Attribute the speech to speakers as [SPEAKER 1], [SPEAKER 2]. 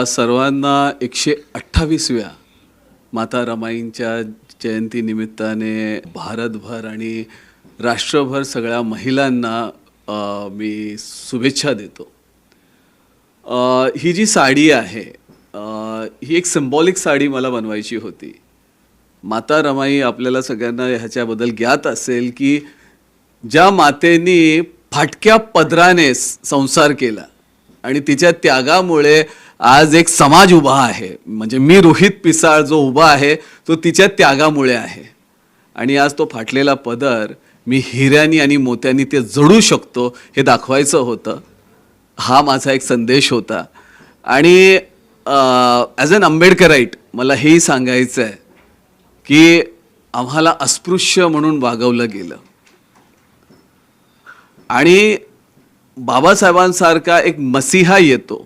[SPEAKER 1] सर्वांना 128व्या माता रमाईंच्या जयंतीनिमित्ताने भारतभर आणि राष्ट्रभर सगळ्या महिलांना मी शुभेच्छा देतो. ही जी साडी आहे ही एक सिम्बॉलिक साडी मला बनवायची होती. माता रमाई आपल्याला सगळ्यांना ह्याच्याबद्दल ज्ञात असेल की ज्या मातेनी फाटक्या पदराने संसार केला आणि तिच्या त्यागामुळे आज एक समाज उभा आहे. म्हणजे मी रोहित पिसाळ जो उभा आहे तो तिच्या त्यागामुळे आहे. आणि आज तो फाटलेला पदर मी हिऱ्यांनी आणि मोत्यांनी ते जडू शकतो हे दाखवायचं होतं. हा माझा एक संदेश होता. आणि ॲज अन आंबेडकराईट मला हेही सांगायचं आहे की आम्हाला अस्पृश्य म्हणून वागवलं गेलं आणि बाबासाहेबांसारखा एक मसीहा येतो